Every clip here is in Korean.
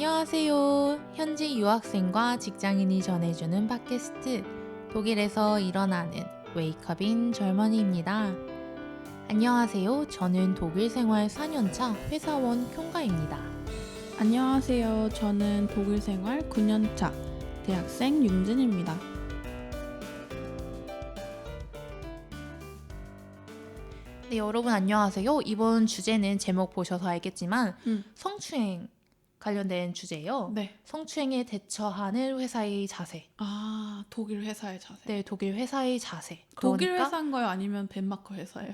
안녕하세요. 현지 유학생과 직장인이 전해주는 팟캐스트 독일에서 일어나는 웨이크업인 젊은이입니다. 안녕하세요. 저는 독일 생활 4년차 회사원 쿄가입니다. 안녕하세요. 저는 독일 생활 9년차 대학생 윤진입니다. 네, 여러분 안녕하세요. 이번 주제는 제목 보셔서 알겠지만 성추행 관련된 주제예요. 네. 성추행에 대처하는 회사의 자세. 아, 독일 회사의 자세. 네, 독일 회사의 자세. 독일 그러니까 회사인가요? 아니면 덴마크 회사예요?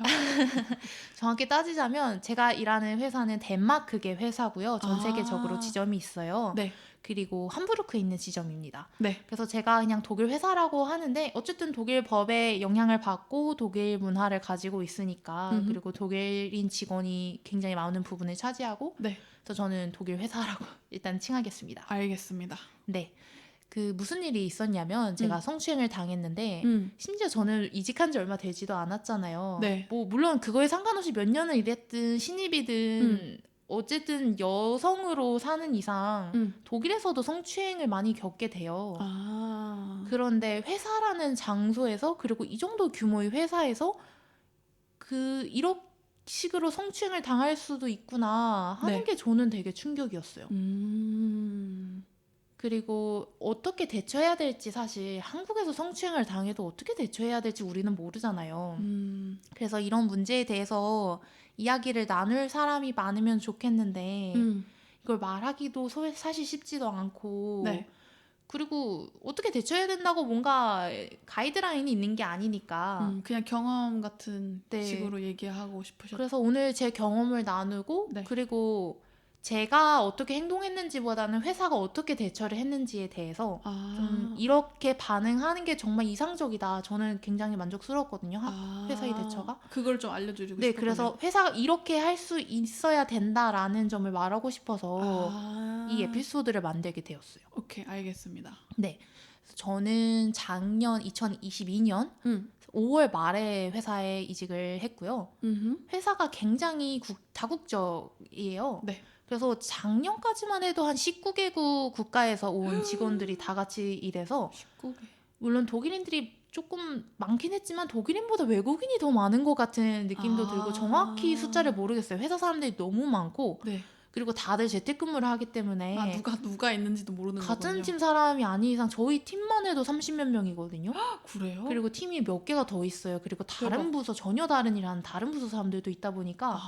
정확히 따지자면 제가 일하는 회사는 덴마크계 회사고요. 전 아. 세계적으로 지점이 있어요. 네. 그리고 함부르크에 있는 지점입니다. 네. 그래서 제가 그냥 독일 회사라고 하는데 어쨌든 독일 법에 영향을 받고 독일 문화를 가지고 있으니까 그리고 독일인 직원이 굉장히 많은 부분을 차지하고 네. 그래서 저는 독일 회사라고 일단 칭하겠습니다. 알겠습니다. 네. 그 무슨 일이 있었냐면 제가 성추행을 당했는데 심지어 저는 이직한 지 얼마 되지도 않았잖아요. 네. 뭐 물론 그거에 상관없이 몇 년을 일했든 신입이든 어쨌든 여성으로 사는 이상 독일에서도 성추행을 많이 겪게 돼요. 아. 그런데 회사라는 장소에서 그리고 이 정도 규모의 회사에서 이런 식으로 성추행을 당할 수도 있구나 하는 네. 게 저는 되게 충격이었어요. 그리고 어떻게 대처해야 될지 사실 한국에서 성추행을 당해도 어떻게 대처해야 될지 우리는 모르잖아요. 그래서 이런 문제에 대해서 이야기를 나눌 사람이 많으면 좋겠는데 이걸 말하기도 사실 쉽지도 않고 네. 그리고 어떻게 대처해야 된다고 뭔가 가이드라인이 있는 게 아니니까 그냥 경험 같은 네. 식으로 얘기하고 싶으셨죠? 그래서 오늘 제 경험을 나누고 네. 그리고 제가 어떻게 행동했는지보다는 회사가 어떻게 대처를 했는지에 대해서 좀 이렇게 반응하는 게 정말 이상적이다. 저는 굉장히 만족스러웠거든요. 회사의 대처가. 그걸 좀 알려주고 네, 싶었군요. 그래서 회사가 이렇게 할 수 있어야 된다라는 점을 말하고 싶어서 이 에피소드를 만들게 되었어요. 오케이, 알겠습니다. 네, 그래서 저는 작년 2022년 5월 말에 회사에 이직을 했고요. 회사가 굉장히 다국적이에요. 네. 그래서 작년까지만 해도 한 19개국 국가에서 온 직원들이 다 같이 일해서 19개. 물론 독일인들이 조금 많긴 했지만 독일인보다 외국인이 더 많은 것 같은 느낌도 들고 정확히 숫자를 모르겠어요. 회사 사람들이 너무 많고 네. 그리고 다들 재택근무를 하기 때문에 누가 있는지도 모르는 같은 거군요. 팀 사람이 아닌 이상 저희 팀만 해도 30몇 명이거든요. 그래요? 그리고 팀이 몇 개가 더 있어요. 그리고 다른 대박. 부서 전혀 다른 일하는 다른 부서 사람들도 있다 보니까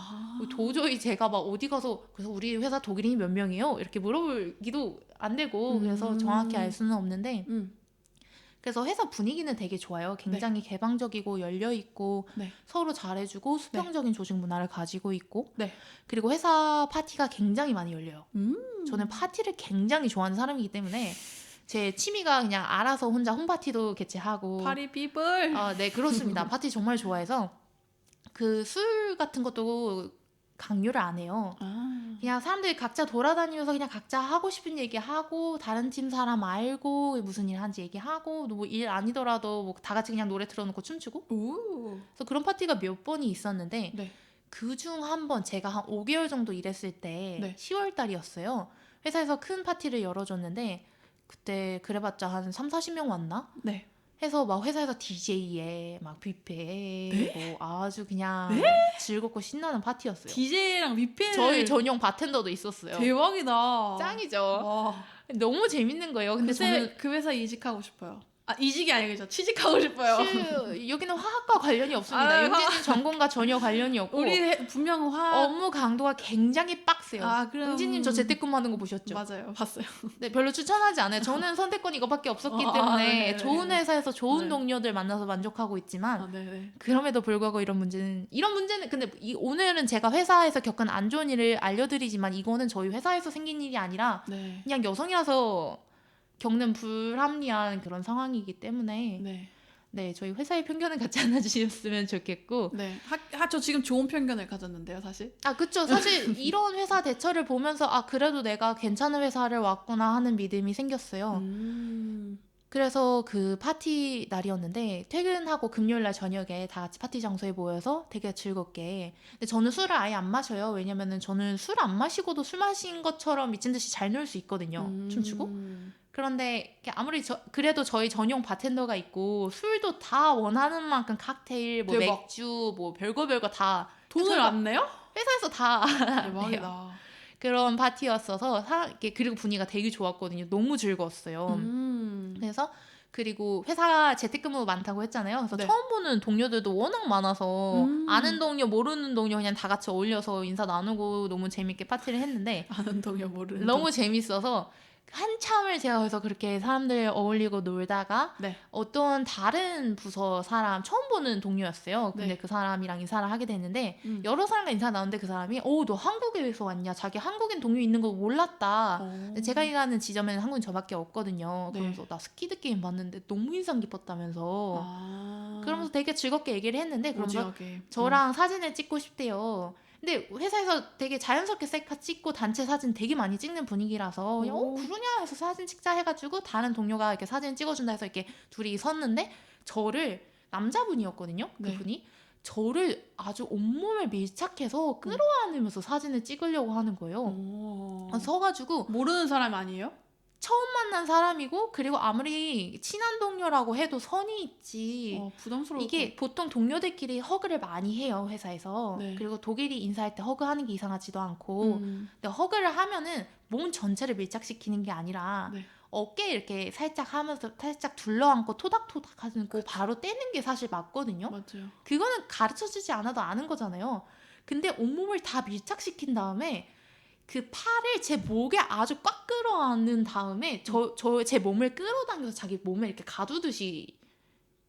도저히 제가 막 어디 가서 그래서 우리 회사 독일인이 몇 명이에요? 이렇게 물어보기도 안 되고 그래서 정확히 알 수는 없는데 그래서 회사 분위기는 되게 좋아요. 굉장히 개방적이고 열려있고 네. 서로 잘해주고 수평적인 조직 문화를 가지고 있고 네. 그리고 회사 파티가 굉장히 많이 열려요. 저는 파티를 굉장히 좋아하는 사람이기 때문에 제 취미가 그냥 알아서 혼자 홈파티도 개최하고 파리 피플. 네, 그렇습니다. 파티 정말 좋아해서 그 술 같은 것도 강요를 안 해요. 그냥 사람들이 각자 돌아다니면서 그냥 각자 하고 싶은 얘기하고 다른 팀 사람 알고 무슨 일 하는지 얘기하고 뭐 일 아니더라도 뭐 다 같이 그냥 노래 틀어놓고 춤추고 그래서 그런 파티가 몇 번이 있었는데 네. 그중 한 번 제가 한 5개월 정도 일했을 때 네. 10월 달이었어요. 회사에서 큰 파티를 열어줬는데 그때 그래봤자 한 3, 40명 왔나? 네. 해서 막 회사에서 DJ에 막 뷔페 뭐 아주 그냥 즐겁고 신나는 파티였어요. DJ랑 뷔페를 저희 전용 바텐더도 있었어요. 대박이다. 짱이죠. 와. 너무 재밌는 거예요. 근데 저는 그 회사 이직하고 싶어요. 이직이 아니죠. 취직하고 싶어요. 여기는 화학과 관련이 없습니다. 윤진님 전공과 전혀 관련이 없고 우리 분명 업무 강도가 굉장히 빡세요. 그럼 윤진님 저 재택근무하는 거 보셨죠? 맞아요. 봤어요. 네, 별로 추천하지 않아요. 저는 선택권이 이거밖에 없었기 때문에 네네. 좋은 회사에서 좋은 동료들 만나서 만족하고 있지만 네네. 그럼에도 불구하고 이런 문제는 근데 오늘은 제가 회사에서 겪은 안 좋은 일을 알려드리지만 이거는 저희 회사에서 생긴 일이 아니라 네. 그냥 여성이라서 겪는 불합리한 그런 상황이기 때문에 네, 저희 회사의 편견은 갖지 않아 주셨으면 좋겠고 네. 저 지금 좋은 편견을 가졌는데요, 사실. 그쵸. 사실 이런 회사 대처를 보면서 그래도 내가 괜찮은 회사를 왔구나 하는 믿음이 생겼어요. 그래서 그 파티 날이었는데 퇴근하고 금요일 날 저녁에 다 같이 파티 장소에 모여서 되게 즐겁게. 근데 저는 술을 아예 안 마셔요. 왜냐면은 저는 술 안 마시고도 술 마신 것처럼 미친 듯이 잘 놀 수 있거든요. 춤추고. 그런데 이렇게 아무리 그래도 저희 전용 바텐더가 있고 술도 다 원하는 만큼 칵테일, 뭐 대박. 맥주, 뭐 별거 다 돈을 저희가 안 내요? 회사에서 다 내요. 대박이다. 그런 파티였어서 그리고 분위기가 되게 좋았거든요. 너무 즐거웠어요. 그래서 그리고 회사 재택근무 많다고 했잖아요. 그래서 네. 처음 보는 동료들도 워낙 많아서 음. 아는 동료, 모르는 동료 그냥 다 같이 어울려서 인사 나누고 너무 재밌게 파티를 했는데 아는 동료 모르는 너무 재밌어서 한참을 제가 그래서 그렇게 사람들 어울리고 놀다가 네. 어떤 다른 부서 사람 처음 보는 동료였어요. 근데 네. 그 사람이랑 인사를 하게 됐는데 음. 여러 사람과 인사 나눴는데 그 사람이 너 한국에서 왔냐? 자기 한국인 동료 있는 거 몰랐다. 근데 제가 일하는 지점에는 한국인 저밖에 없거든요. 네. 그러면서 나 스키드 게임 봤는데 너무 인상 깊었다면서 아. 그러면서 되게 즐겁게 얘기를 했는데 그러면서 오지하게. 저랑 사진을 찍고 싶대요. 근데 회사에서 되게 자연스럽게 셀카 찍고 단체 사진 되게 많이 찍는 분위기라서 그냥 오. 그러냐 해서 사진 찍자 해가지고 다른 동료가 이렇게 사진 찍어준다 해서 이렇게 둘이 섰는데 저를 남자분이었거든요. 네. 그분이 저를 아주 온몸을 밀착해서 끌어안으면서 사진을 찍으려고 하는 거예요. 오. 서가지고 모르는 사람 아니에요? 처음 만난 사람이고 그리고 아무리 친한 동료라고 해도 선이 있지. 부담스러워. 이게 보통 동료들끼리 허그를 많이 해요 회사에서. 네. 그리고 독일이 인사할 때 허그하는 게 이상하지도 않고 근데 허그를 하면은 몸 전체를 밀착시키는 게 아니라 네. 어깨 이렇게 살짝 하면서 살짝 둘러안고 토닥토닥 하는 거 바로 떼는 게 사실 맞거든요. 맞아요. 그거는 가르쳐주지 않아도 아는 거잖아요. 근데 온몸을 다 밀착시킨 다음에 그 팔을 제 목에 아주 꽉 끌어안은 다음에 제 몸을 끌어당겨서 자기 몸에 이렇게 가두듯이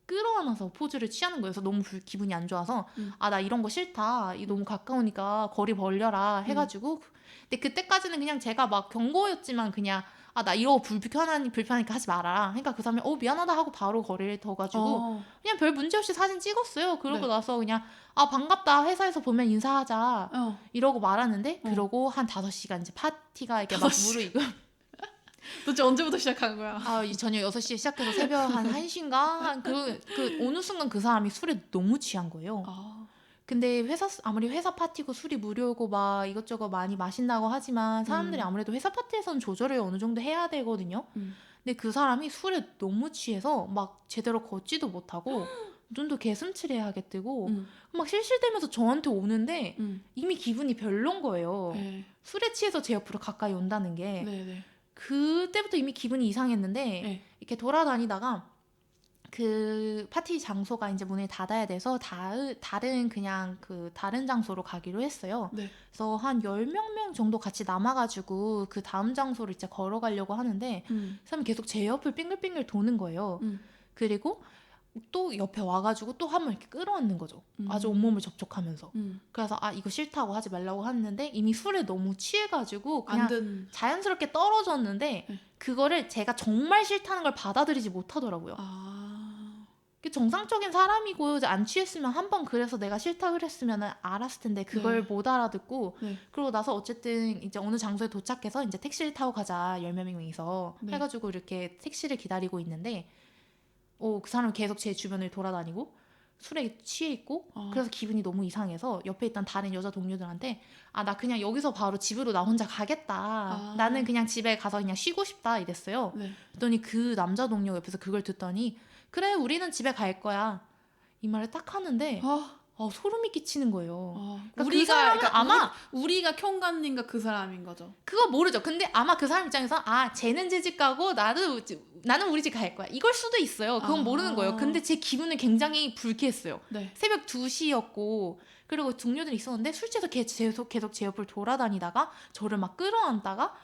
끌어안아서 포즈를 취하는 거예요. 그래서 너무 기분이 안 좋아서 나 이런 거 싫다. 이 너무 가까우니까 거리 벌려라 해가지고 근데 그때까지는 그냥 제가 막 경고였지만 그냥 나 이러고 불편하니까 하지 말아라. 그러니까 그 사람이 미안하다 하고 바로 거리를 둬가지고 그냥 별 문제 없이 사진 찍었어요. 그러고 네. 나서 그냥 반갑다. 회사에서 보면 인사하자. 이러고 말았는데 그러고 한 5시간 이제 파티가 이렇게 막 5시간. 무르익고 도대체 언제부터 시작한 거야? 이 저녁 6시에 시작해서 새벽 한 1시인가? 어느 순간 그 사람이 술에 너무 취한 거예요. 근데 아무리 회사 파티고 술이 무료고 막 이것저것 많이 마신다고 하지만 사람들이 아무래도 회사 파티에서는 조절을 어느 정도 해야 되거든요. 근데 그 사람이 술에 너무 취해서 막 제대로 걷지도 못하고 눈도 개슴츠레하게 뜨고 막 실실대면서 저한테 오는데 이미 기분이 별론 거예요. 네. 술에 취해서 제 옆으로 가까이 온다는 게 네. 그때부터 이미 기분이 이상했는데 네. 이렇게 돌아다니다가 그 파티 장소가 이제 문을 닫아야 돼서 다른 그냥 다른 장소로 가기로 했어요. 네. 그래서 한 10명 정도 같이 남아가지고 그 다음 장소로 이제 걸어가려고 하는데 사람이 계속 제 옆을 빙글빙글 도는 거예요. 그리고 또 옆에 와가지고 또 한 번 이렇게 끌어안는 거죠. 아주 온몸을 접촉하면서. 그래서 이거 싫다고 하지 말라고 했는데 이미 술에 너무 취해가지고 그냥 자연스럽게 떨어졌는데 그거를 제가 정말 싫다는 걸 받아들이지 못하더라고요. 정상적인 사람이고 이제 안 취했으면 한 번 그래서 내가 싫다 그랬으면 알았을 텐데 그걸 못 알아듣고 그러고 나서 어쨌든 이제 어느 장소에 도착해서 이제 택시를 타고 가자 10명이서 해가지고 이렇게 택시를 기다리고 있는데 그 사람은 계속 제 주변을 돌아다니고 술에 취해 있고 그래서 기분이 너무 이상해서 옆에 있던 다른 여자 동료들한테 나 그냥 여기서 바로 집으로 나 혼자 가겠다. 나는 그냥 집에 가서 그냥 쉬고 싶다 이랬어요. 그랬더니 그 남자 동료 옆에서 그걸 듣더니 그래 우리는 집에 갈 거야. 이 말을 딱 하는데 소름이 끼치는 거예요. 그러니까 아마 우리가 쿄감님과 그 사람인 거죠. 그거 모르죠. 근데 아마 그 사람 입장에서 쟤는 제 집 가고 나는 우리 집 갈 거야. 이걸 수도 있어요. 그건 모르는 거예요. 근데 제 기분은 굉장히 불쾌했어요. 새벽 2시였고 그리고 동료들이 있었는데 술 취해서 계속 제 옆을 돌아다니다가 저를 막 끌어안다가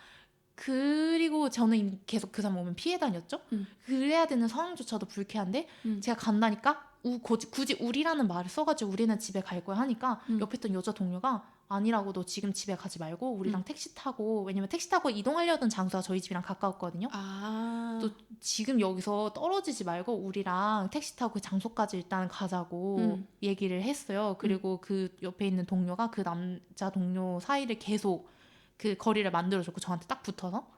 그리고 저는 계속 그 사람 오면 피해 다녔죠. 그래야 되는 상황조차도 불쾌한데 제가 간다니까 굳이 우리라는 말을 써가지고 우리는 집에 갈 거야 하니까 옆에 있던 여자 동료가 아니라고 너 지금 집에 가지 말고 우리랑 택시 타고 왜냐면 택시 타고 이동하려던 장소가 저희 집이랑 가까웠거든요. 또 지금 여기서 떨어지지 말고 우리랑 택시 타고 그 장소까지 일단 가자고 얘기를 했어요. 그리고 그 옆에 있는 동료가 그 남자 동료 사이를 계속 그 거리를 만들어줬고 저한테 딱 붙어서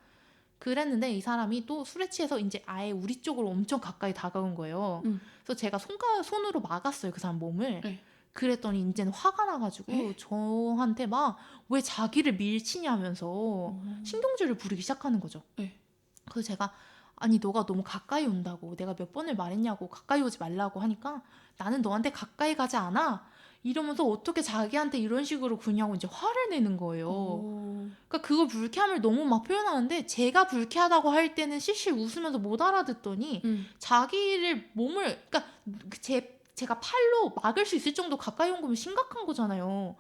그랬는데 이 사람이 또 술에 취해서 이제 아예 우리 쪽으로 엄청 가까이 다가온 거예요. 그래서 제가 손으로 막았어요, 그 사람 몸을. 네. 그랬더니 이제는 화가 나가지고 에? 저한테 막 왜 자기를 밀치냐면서 신경질을 부리기 시작하는 거죠. 네. 그래서 제가 아니 너가 너무 가까이 온다고 내가 몇 번을 말했냐고 가까이 오지 말라고 하니까 나는 너한테 가까이 가지 않아 이러면서 어떻게 자기한테 이런 식으로 구냐고 이제 화를 내는 거예요. 그러니까 그걸 불쾌함을 너무 막 표현하는데 제가 불쾌하다고 할 때는 실실 웃으면서 못 알아듣더니 자기를 몸을 그러니까 제가 팔로 막을 수 있을 정도 가까이 온 거면 심각한 거잖아요.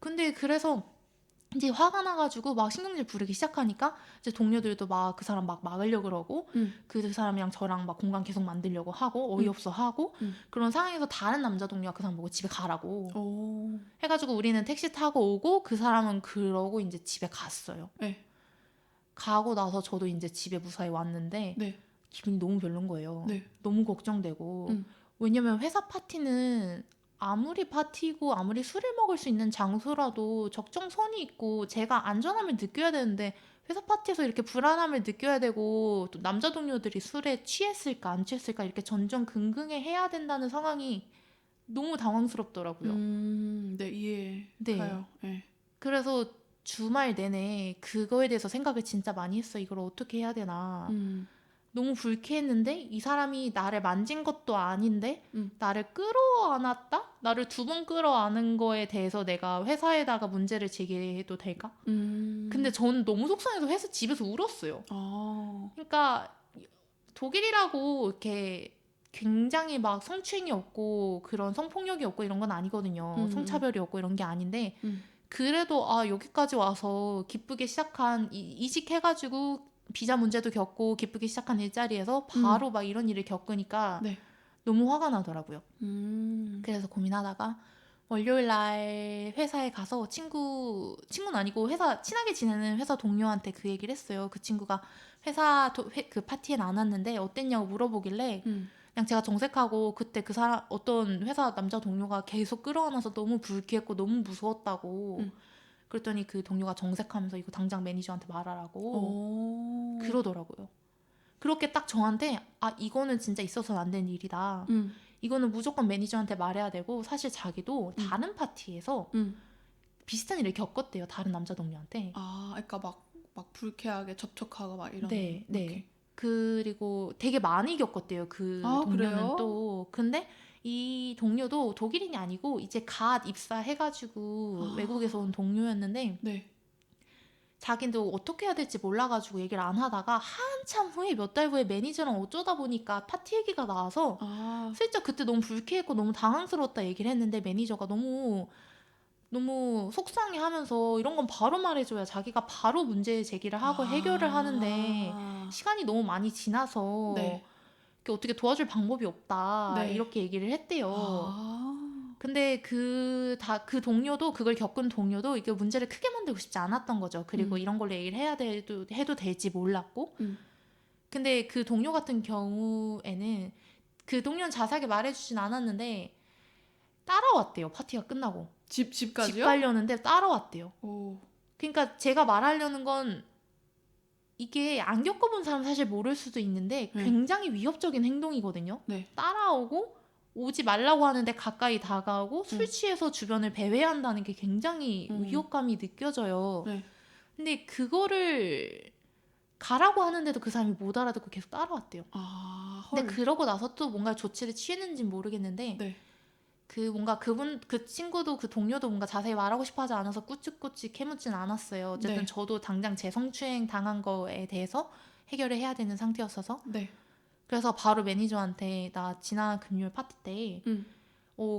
근데 그래서 이제 화가 나가지고 막 신경질 부리기 시작하니까 이제 동료들도 막 그 사람 막 막으려고 그러고 그 사람이랑 저랑 막 공간 계속 만들려고 하고 어이없어 하고 그런 상황에서 다른 남자 동료가 그 사람 보고 집에 가라고 해가지고 우리는 택시 타고 오고 그 사람은 그러고 이제 집에 갔어요. 네. 가고 나서 저도 이제 집에 무사히 왔는데 네. 기분이 너무 별론 거예요. 네. 너무 걱정되고 왜냐면 회사 파티는 아무리 파티고 아무리 술을 먹을 수 있는 장소라도 적정선이 있고 제가 안전함을 느껴야 되는데 회사 파티에서 이렇게 불안함을 느껴야 되고 또 남자 동료들이 술에 취했을까 안 취했을까 이렇게 전전긍긍해 해야 된다는 상황이 너무 당황스럽더라고요. 네, 이해 네. 가요. 네. 그래서 주말 내내 그거에 대해서 생각을 진짜 많이 했어요. 이걸 어떻게 해야 되나. 너무 불쾌했는데 이 사람이 나를 만진 것도 아닌데 나를 끌어안았다? 나를 2번 끌어안은 거에 대해서 내가 회사에다가 문제를 제기해도 될까? 근데 저는 너무 속상해서 회사 집에서 울었어요. 그러니까 독일이라고 이렇게 굉장히 막 성추행이 없고 그런 성폭력이 없고 이런 건 아니거든요. 성차별이 없고 이런 게 아닌데 그래도 아 여기까지 와서 기쁘게 시작한 이직해가지고 비자 문제도 겪고 기쁘게 시작한 일자리에서 바로 막 이런 일을 겪으니까 네. 너무 화가 나더라고요. 그래서 고민하다가 월요일 날 회사에 가서 친구는 아니고 회사 친하게 지내는 회사 동료한테 그 얘기를 했어요. 그 친구가 그 파티엔 안 왔는데 어땠냐고 물어보길래 그냥 제가 정색하고 그때 그 사람 어떤 회사 남자 동료가 계속 끌어안아서 너무 불쾌했고 너무 무서웠다고 그랬더니 그 동료가 정색하면서 이거 당장 매니저한테 말하라고 그러더라고요. 그렇게 딱 저한테 아 이거는 진짜 있어서는 안 되는 일이다. 이거는 무조건 매니저한테 말해야 되고 사실 자기도 다른 파티에서 비슷한 일을 겪었대요. 다른 남자 동료한테. 아, 그러니까 막 불쾌하게 접촉하고 막 이런. 네, 네. 이렇게. 그리고 되게 많이 겪었대요. 그 동료는 그래요? 또. 근데 이 동료도 독일인이 아니고 이제 갓 입사해가지고 외국에서 온 동료였는데 네. 자기도 어떻게 해야 될지 몰라가지고 얘기를 안 하다가 한참 후에 몇 달 후에 매니저랑 어쩌다 보니까 파티 얘기가 나와서 슬쩍 그때 너무 불쾌했고 너무 당황스러웠다 얘기를 했는데 매니저가 너무 속상해하면서 이런 건 바로 말해줘야 자기가 바로 문제 제기를 하고 해결을 하는데 시간이 너무 많이 지나서 네. 어떻게 도와줄 방법이 없다 네. 이렇게 얘기를 했대요. 근데 그 동료도 그걸 겪은 동료도 이게 문제를 크게 만들고 싶지 않았던 거죠. 그리고 이런 걸로 얘기를 해도 될지 몰랐고. 근데 그 동료 같은 경우에는 그 동료는 자세하게 말해주진 않았는데 따라왔대요. 파티가 끝나고. 집까지요? 집 가려는데 따라왔대요. 오. 그러니까 제가 말하려는 건 이게 안 겪어본 사람 사실 모를 수도 있는데 굉장히 위협적인 행동이거든요. 네. 따라오고 오지 말라고 하는데 가까이 다가오고 술 취해서 주변을 배회한다는 게 굉장히 위협감이 느껴져요. 네. 근데 그거를 가라고 하는데도 그 사람이 못 알아듣고 계속 따라왔대요. 근데 그러고 나서 또 뭔가 조치를 취했는지는 모르겠는데 네. 그 친구도 그 동료도 뭔가 자세히 말하고 싶어 하지 않아서 꾸짖꾸짖 캐묻진 않았어요. 어쨌든 네. 저도 당장 제 성추행 당한 거에 대해서 해결을 해야 되는 상태였어서 네. 그래서 바로 매니저한테 나 지난 금요일 파티 때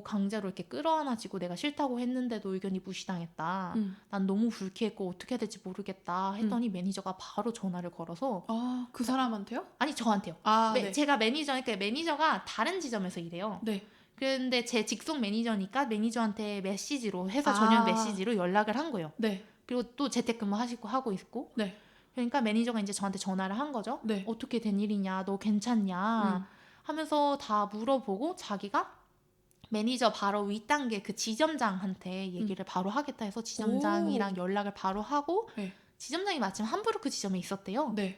강제로 이렇게 끌어안아지고 내가 싫다고 했는데도 의견이 무시당했다. 난 너무 불쾌했고 어떻게 해야 될지 모르겠다 했더니 매니저가 바로 전화를 걸어서 그 사람한테요? 아니 저한테요. 네. 제가 매니저가 다른 지점에서 일해요. 네. 그런데 제 직속 매니저니까 매니저한테 메시지로 회사 전용 메시지로 연락을 한 거예요. 네. 그리고 또 재택근무 하고 있고. 네. 그러니까 매니저가 이제 저한테 전화를 한 거죠. 네. 어떻게 된 일이냐, 너 괜찮냐 하면서 다 물어보고 자기가 매니저 바로 윗단계 그 지점장한테 얘기를 바로 하겠다 해서 지점장이랑 연락을 바로 하고 네. 지점장이 마침 함부르크 지점에 있었대요. 네.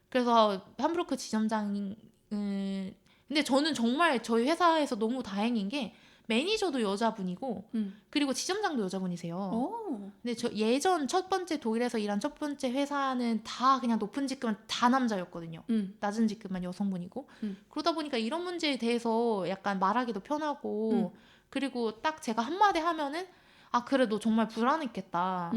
그래서 함부르크 지점장은 근데 저는 정말 저희 회사에서 너무 다행인 게 매니저도 여자분이고 그리고 지점장도 여자분이세요. 오. 근데 저 예전 첫 번째 독일에서 일한 첫 번째 회사는 다 그냥 높은 직급은 다 남자였거든요. 낮은 직급만 여성분이고 그러다 보니까 이런 문제에 대해서 약간 말하기도 편하고 그리고 딱 제가 한마디 하면은 아 그래 너 정말 불안했겠다.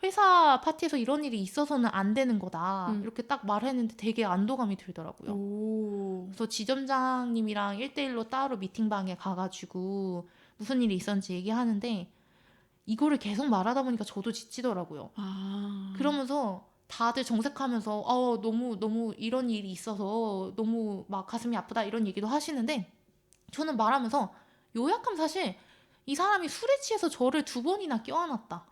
회사 파티에서 이런 일이 있어서는 안 되는 거다. 이렇게 딱 말했는데 되게 안도감이 들더라고요. 오. 그래서 지점장님이랑 1대1로 따로 미팅방에 가가지고 무슨 일이 있었는지 얘기하는데 이거를 계속 말하다 보니까 저도 지치더라고요. 아. 그러면서 다들 정색하면서 너무 이런 일이 있어서 너무 막 가슴이 아프다 이런 얘기도 하시는데 저는 말하면서 요약하면 사실 이 사람이 술에 취해서 저를 2번이나 껴안았다.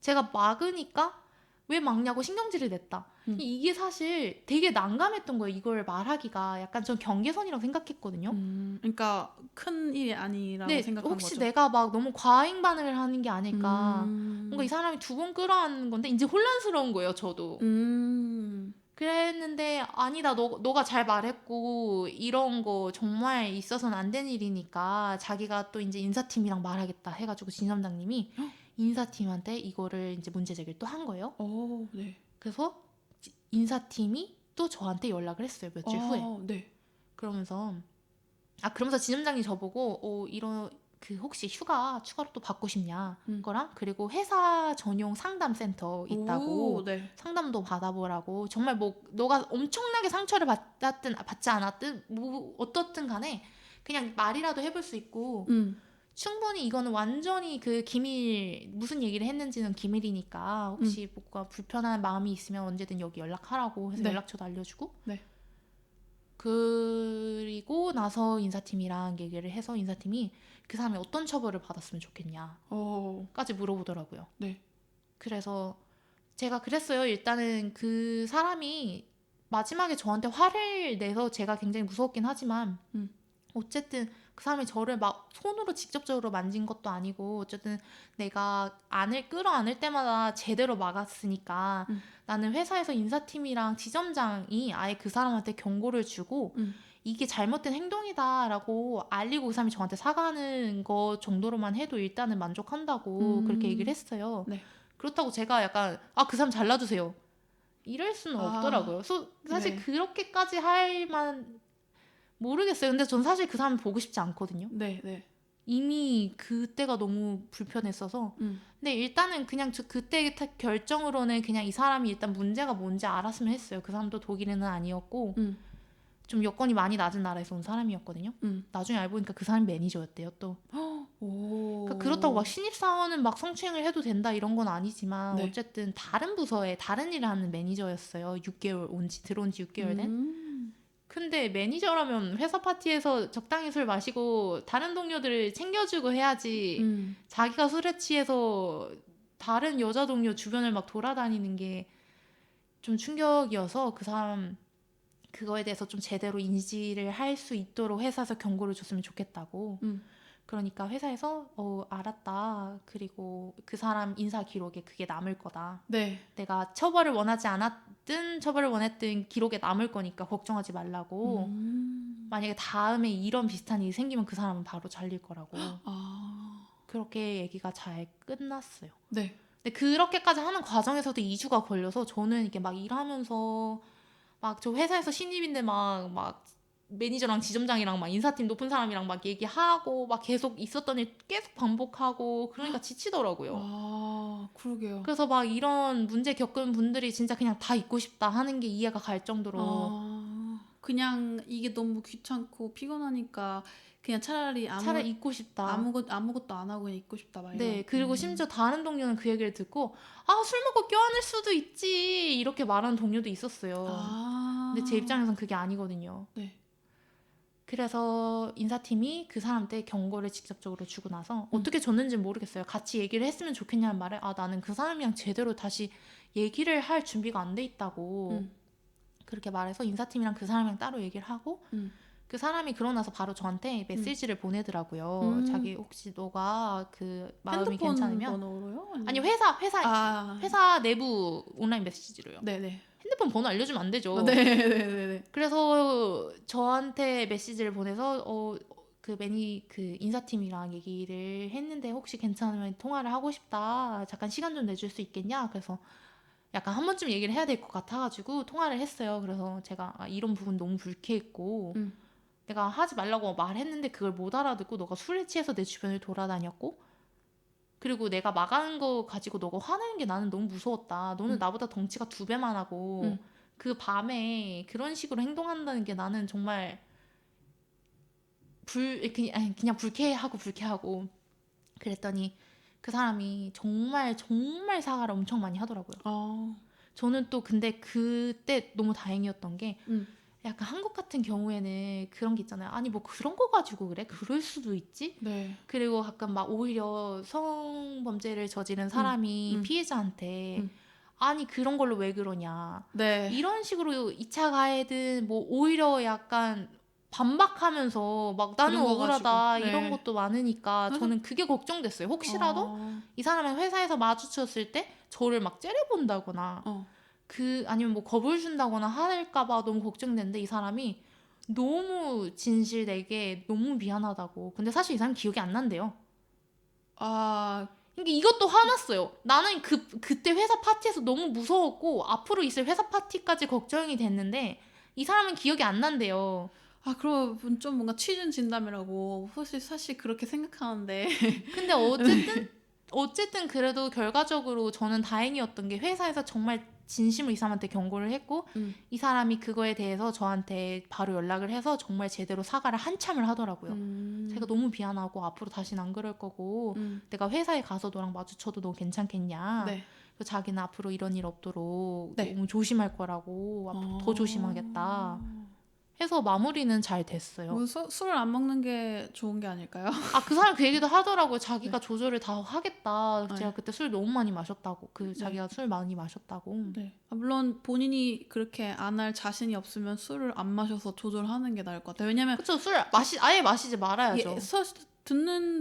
제가 막으니까 왜 막냐고 신경질을 냈다. 이게 사실 되게 난감했던 거예요. 이걸 말하기가 약간 전 경계선이라고 생각했거든요. 그러니까 큰 일이 아니라고 근데 생각한 혹시 거죠. 내가 막 너무 과잉 반응을 하는 게 아닐까. 뭔가 이 사람이 2번 끌어안는 건데 이제 혼란스러운 거예요. 저도. 그랬는데 아니다 너가 잘 말했고 이런 거 정말 있어서는 안 된 일이니까 자기가 또 이제 인사팀이랑 말하겠다 해가지고 진점장님이 인사팀한테 이거를 이제 문제 제기를 또 한 거예요. 오, 네. 그래서 인사팀이 또 저한테 연락을 했어요. 며칠 후에. 네. 그러면서 진점장이 저보고 이런 그 혹시 휴가 추가로 또 받고 싶냐 거랑 그리고 회사 전용 상담 센터 있다고 오, 네. 상담도 받아보라고 정말 뭐 너가 엄청나게 상처를 받았든 받지 않았든 뭐 어떻든 간에 그냥 말이라도 해볼 수 있고 충분히 이거는 완전히 그 기밀 무슨 얘기를 했는지는 기밀이니까 혹시 뭔가 불편한 마음이 있으면 언제든 여기 연락하라고 해서 네. 연락처도 알려주고 네. 그리고 나서 인사팀이랑 얘기를 해서 인사팀이 그 사람이 어떤 처벌을 받았으면 좋겠냐까지 물어보더라고요. 네. 그래서 제가 그랬어요. 일단은 그 사람이 마지막에 저한테 화를 내서 제가 굉장히 무서웠긴 하지만 어쨌든 그 사람이 저를 막 손으로 직접적으로 만진 것도 아니고 어쨌든 내가 끌어안을 때마다 제대로 막았으니까 나는 회사에서 인사팀이랑 지점장이 아예 그 사람한테 경고를 주고 이게 잘못된 행동이다라고 알리고 그 사람이 저한테 사과하는 것 정도로만 해도 일단은 만족한다고 그렇게 얘기를 했어요. 네. 그렇다고 제가 약간 그 사람 잘라주세요 이럴 수는 없더라고요. 사실 네. 그렇게까지 할 만 모르겠어요. 근데 전 사실 그 사람 보고 싶지 않거든요. 네. 네. 이미 그때가 너무 불편했어서 근데 일단은 그냥 그때 결정으로는 그냥 이 사람이 일단 문제가 뭔지 알았으면 했어요. 그 사람도 독일인은 아니었고 좀 여건이 많이 낮은 나라에서 온 사람이었거든요. 나중에 알고 보니까 그 사람이 매니저였대요 또. 그러니까 그렇다고 막 신입사원은 막 성추행을 해도 된다 이런 건 아니지만 네. 어쨌든 다른 부서에 다른 일을 하는 매니저였어요. 6개월 들어온 지 6개월 된. 근데 매니저라면 회사 파티에서 적당히 술 마시고 다른 동료들을 챙겨주고 해야지 자기가 술에 취해서 다른 여자 동료 주변을 막 돌아다니는 게 좀 충격이어서 그 사람 그거에 대해서 좀 제대로 인지를 할 수 있도록 회사에서 경고를 줬으면 좋겠다고. 그러니까 회사에서 알았다. 그리고 그 사람 인사 기록에 그게 남을 거다. 네. 내가 처벌을 원하지 않았든 처벌을 원했든 기록에 남을 거니까 걱정하지 말라고. 만약에 다음에 이런 비슷한 일이 생기면 그 사람은 바로 잘릴 거라고. 그렇게 얘기가 잘 끝났어요. 네. 근데 그렇게까지 하는 과정에서도 2주가 걸려서 저는 이게 막 일하면서 막 저 회사에서 신입인데 막 매니저랑 지점장이랑 막 인사팀 높은 사람이랑 막 얘기하고 막 계속 있었던 일 계속 반복하고 그러니까 지치더라고요. 그러게요. 그래서 막 이런 문제 겪은 분들이 진짜 그냥 다 있고 싶다 하는 게 이해가 갈 정도로 그냥 이게 너무 귀찮고 피곤하니까 그냥 차라리 있고 싶다. 아무것도 안 하고 그냥 있고 싶다 막 네, 이런. 그리고 심지어 다른 동료는 그 얘기를 듣고 술 먹고 껴안을 수도 있지 이렇게 말하는 동료도 있었어요. 근데 제 입장에선 그게 아니거든요. 네. 그래서 인사팀이 그 사람한테 경고를 직접적으로 주고 나서 어떻게 줬는지는 모르겠어요. 같이 얘기를 했으면 좋겠냐는 말에 나는 그 사람이랑 제대로 다시 얘기를 할 준비가 안 돼 있다고 그렇게 말해서 인사팀이랑 그 사람이랑 따로 얘기를 하고 그 사람이 그러고 나서 바로 저한테 메시지를 보내더라고요. 자기 혹시 너가 그 마음이 핸드폰 괜찮으면 번호로요? 아니 회사 내부 온라인 메시지로요. 네네. 핸드폰 번호 알려주면 안 되죠. 네네네네. 그래서 저한테 메시지를 보내서 그 인사팀이랑 얘기를 했는데 혹시 괜찮으면 통화를 하고 싶다. 잠깐 시간 좀 내줄 수 있겠냐? 그래서 약간 한 번쯤 얘기를 해야 될 것 같아가지고 통화를 했어요. 그래서 제가 이런 부분 너무 불쾌했고 내가 하지 말라고 말했는데 그걸 못 알아듣고 너가 술에 취해서 내 주변을 돌아다녔고 그리고 내가 막아는 거 가지고 너가 화내는 게 나는 너무 무서웠다. 너는 나보다 덩치가 2배만 하고 그 밤에 그런 식으로 행동한다는 게 나는 정말 그냥 불쾌하고 그랬더니 그 사람이 정말 정말 사과를 엄청 많이 하더라고요. 저는 또 근데 그때 너무 다행이었던 게 약간 한국 같은 경우에는 그런 게 있잖아요. 아니 뭐 그런 거 가지고 그래? 그럴 수도 있지? 네. 그리고 가끔 막 오히려 성범죄를 저지른 사람이 피해자한테 아니 그런 걸로 왜 그러냐 네. 이런 식으로 2차 가해든 뭐 오히려 약간 반박하면서 막 나는 그런 거 억울하다 가지고. 이런 네. 것도 많으니까 그래서- 저는 그게 걱정됐어요. 혹시라도 이 사람은 회사에서 마주쳤을 때 저를 막 째려본다거나 아니면 뭐 겁을 준다거나 할까봐 너무 걱정되는데 이 사람이 너무 진실되게 너무 미안하다고. 근데 사실 이 사람 기억이 안 난대요. 그러니까 이것도 화났어요. 나는 그때 회사 파티에서 너무 무서웠고 앞으로 있을 회사 파티까지 걱정이 됐는데 이 사람은 기억이 안 난대요. 그럼 좀 뭔가 취준 진담이라고 사실 그렇게 생각하는데. 근데 어쨌든 그래도 결과적으로 저는 다행이었던 게 회사에서 정말 진심으로 이 사람한테 경고를 했고 이 사람이 그거에 대해서 저한테 바로 연락을 해서 정말 제대로 사과를 한참을 하더라고요. 제가 너무 미안하고 앞으로 다시는 안 그럴 거고 내가 회사에 가서 너랑 마주쳐도 너 괜찮겠냐. 네. 그래서 자기는 앞으로 이런 일 없도록 네. 너무 조심할 거라고 앞으로 더 조심하겠다 해서 마무리는 잘 됐어요. 뭐 술을 안 먹는 게 좋은 게 아닐까요? 그 사람 그 얘기도 하더라고요. 자기가 조절을 다 하겠다. 네. 제가 그때 술 너무 많이 마셨다고. 자기가 술 많이 마셨다고. 네. 물론 본인이 그렇게 안 할 자신이 없으면 술을 안 마셔서 조절하는 게 나을 것 같아요. 왜냐면 그쵸. 아예 마시지 말아야죠.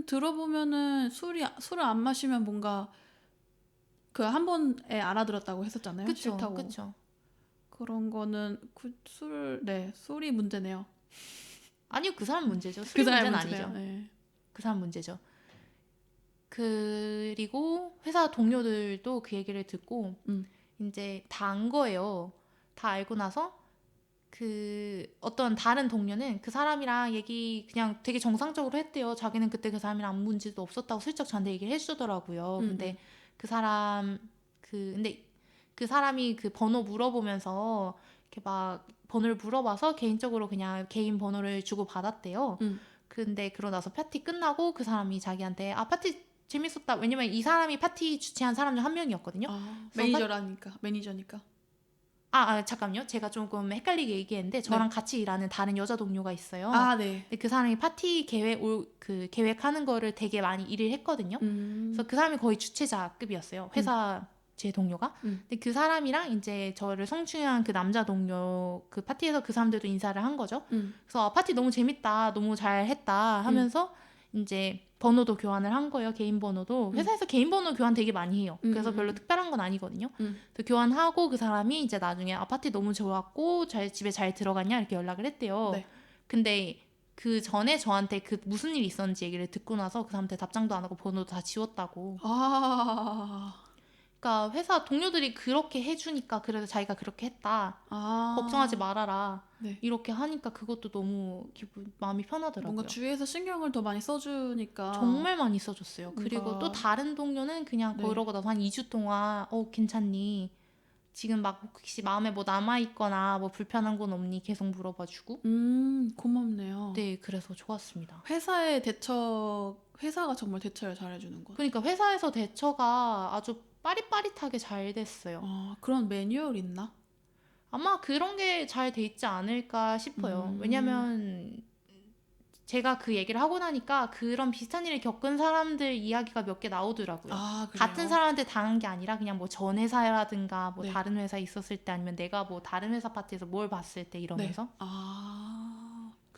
들어보면은 술을 안 마시면 뭔가 그 한 번에 알아들었다고 했었잖아요. 그쵸. 싫다고. 그쵸. 그런 거는 술이 문제네요. 아니요. 그 사람 문제죠. 술 문제는 아니죠. 네. 그 사람 문제죠. 그리고 회사 동료들도 그 얘기를 듣고 이제 다 안 거예요. 다 알고 나서 어떤 다른 동료는 그 사람이랑 얘기 그냥 되게 정상적으로 했대요. 자기는 그때 그 사람이랑 아무 문제도 없었다고 슬쩍 저한테 얘기를 해주더라고요. 근데 근데 그 사람이 그 번호 물어보면서 이렇게 막 번호를 물어봐서 개인적으로 그냥 개인 번호를 주고 받았대요. 근데 그러고 나서 파티 끝나고 그 사람이 자기한테 파티 재밌었다. 왜냐면 이 사람이 파티 주최한 사람 중 한 명이었거든요. 매니저니까. 잠깐만요. 제가 조금 헷갈리게 얘기했는데 저랑 같이 일하는 다른 여자 동료가 있어요. 네. 근데 그 사람이 파티 계획하는 거를 되게 많이 일을 했거든요. 그래서 그 사람이 거의 주최자급이었어요. 회사 제 동료가. 근데 그 사람이랑 이제 저를 성추행한 그 남자 동료 그 파티에서 그 사람들도 인사를 한 거죠. 그래서 파티 너무 재밌다. 너무 잘했다 하면서 이제 번호도 교환을 한 거예요. 개인 번호도. 회사에서 개인 번호 교환 되게 많이 해요. 그래서 별로 특별한 건 아니거든요. 그래서 교환하고 그 사람이 이제 나중에 파티 너무 좋았고 집에 잘 들어갔냐 이렇게 연락을 했대요. 네. 근데 그 전에 저한테 무슨 일이 있었는지 얘기를 듣고 나서 그 사람한테 답장도 안 하고 번호도 다 지웠다고. 그러니까 회사 동료들이 그렇게 해주니까 그래도 자기가 그렇게 했다. 걱정하지 말아라. 네. 이렇게 하니까 그것도 너무 마음이 편하더라고요. 뭔가 주위에서 신경을 더 많이 써주니까. 정말 많이 써줬어요. 그리고 또 다른 동료는 그냥 그러고 나서 한 2주 동안 괜찮니? 지금 막 혹시 마음에 뭐 남아있거나 뭐 불편한 건 없니? 계속 물어봐주고. 고맙네요. 네, 그래서 좋았습니다. 회사가 정말 대처를 잘해주는 거. 그러니까 회사에서 대처가 아주 빠릿빠릿하게 잘 됐어요. 그런 매뉴얼 있나? 아마 그런 게 잘 돼 있지 않을까 싶어요. 왜냐면 제가 그 얘기를 하고 나니까 그런 비슷한 일을 겪은 사람들 이야기가 몇 개 나오더라고요. 그래요? 같은 사람한테 당한 게 아니라 그냥 뭐 전 회사라든가 뭐 네. 다른 회사에 있었을 때 아니면 내가 뭐 다른 회사 파티에서 뭘 봤을 때 이러면서.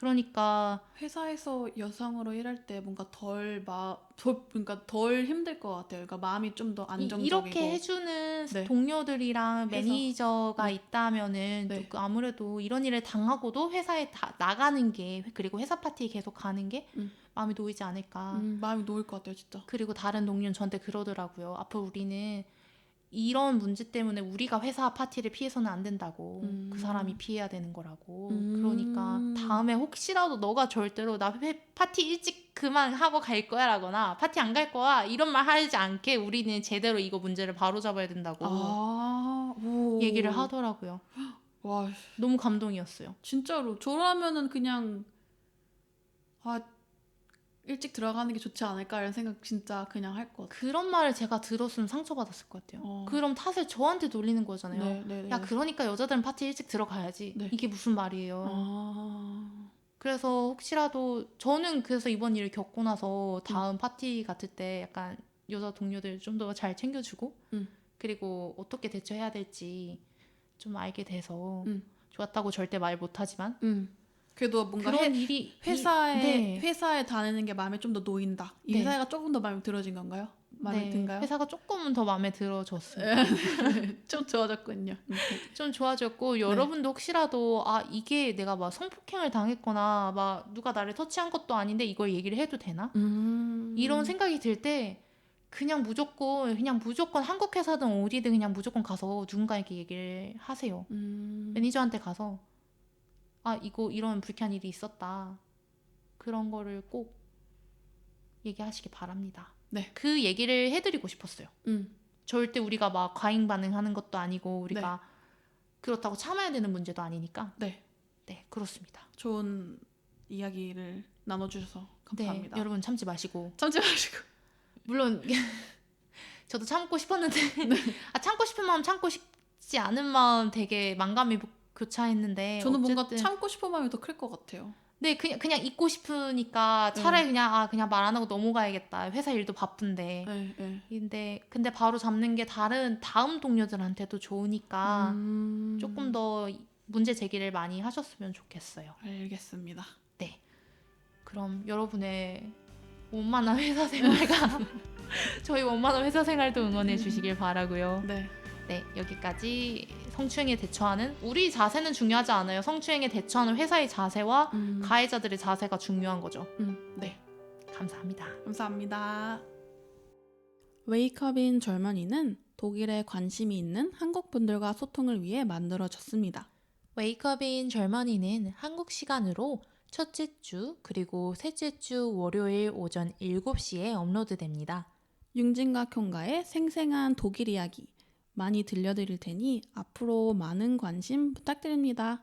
그러니까 회사에서 여성으로 일할 때 뭔가 그러니까 덜 힘들 것 같아요. 그러니까 마음이 좀 더 안정적이고. 이렇게 해주는 네. 동료들이랑 회사. 매니저가 네. 있다면은 네. 조금 아무래도 이런 일을 당하고도 회사에 나가는 게, 그리고 회사 파티에 계속 가는 게 마음이 놓이지 않을까. 마음이 놓일 것 같아요, 진짜. 그리고 다른 동료는 저한테 그러더라고요. 앞으로 우리는 이런 문제 때문에 우리가 회사 파티를 피해서는 안 된다고. 그 사람이 피해야 되는 거라고. 그러니까 다음에 혹시라도 너가 절대로 나 파티 일찍 그만하고 갈 거야 라거나 파티 안 갈 거야 이런 말 하지 않게 우리는 제대로 이거 문제를 바로잡아야 된다고 오. 얘기를 하더라고요. 와, 너무 감동이었어요. 진짜로 저라면은 그냥 일찍 들어가는 게 좋지 않을까 이런 생각 진짜 그냥 할 것 같아요. 그런 말을 제가 들었으면 상처받았을 것 같아요. 그럼 탓을 저한테 돌리는 거잖아요. 네. 야, 그러니까 여자들은 파티 일찍 들어가야지. 네. 이게 무슨 말이에요. 그래서 혹시라도 저는 그래서 이번 일을 겪고 나서 다음 파티 같을 때 약간 여자 동료들 좀 더 잘 챙겨주고 그리고 어떻게 대처해야 될지 좀 알게 돼서 좋았다고 절대 말 못하지만 그래도 뭔가 그런 일이 회사에 다니는 게 마음에 좀 더 놓인다. 이 네. 회사가 조금 더 마음에 들어진 건가요? 마음에 든가요? 회사가 조금은 더 마음에 들어졌어요. 좀 좋아졌군요. 좀 좋아졌고 여러분도 혹시라도 이게 내가 막 성폭행을 당했거나 막 누가 나를 터치한 것도 아닌데 이걸 얘기를 해도 되나? 이런 생각이 들 때 그냥 무조건 한국 회사든 어디든 그냥 무조건 가서 누군가에게 얘기를 하세요. 매니저한테 가서 이거 이런 불쾌한 일이 있었다. 그런 거를 꼭 얘기하시기 바랍니다. 네. 그 얘기를 해드리고 싶었어요. 절대 우리가 막 과잉 반응하는 것도 아니고 우리가 그렇다고 참아야 되는 문제도 아니니까. 네, 그렇습니다. 좋은 이야기를 나눠주셔서 감사합니다. 네, 여러분 참지 마시고. 물론 저도 참고 싶었는데 참고 싶은 마음 참고 싶지 않은 마음 되게 만감이 교차했는데 저는 어쨌든 뭔가 참고 싶은 마음이 더 클 것 같아요. 네, 그냥 있고 싶으니까 차라리 그냥 말 안 하고 넘어가야겠다. 회사 일도 바쁜데. 근데 바로 잡는 게 다음 동료들한테도 좋으니까 조금 더 문제 제기를 많이 하셨으면 좋겠어요. 알겠습니다. 네. 그럼 여러분의 원만한 회사 생활과 저희 원만한 회사 생활도 응원해 주시길 바라고요. 네, 여기까지 성추행에 대처하는 우리 자세는 중요하지 않아요. 성추행에 대처하는 회사의 자세와 가해자들의 자세가 중요한 거죠. 네, 감사합니다. 웨이크업인 젊은이는 독일에 관심이 있는 한국 분들과 소통을 위해 만들어졌습니다. 웨이크업인 젊은이는 한국 시간으로 첫째 주 그리고 셋째 주 월요일 오전 7시에 업로드됩니다. 융진과 쿄가의 생생한 독일 이야기 많이 들려드릴 테니 앞으로 많은 관심 부탁드립니다.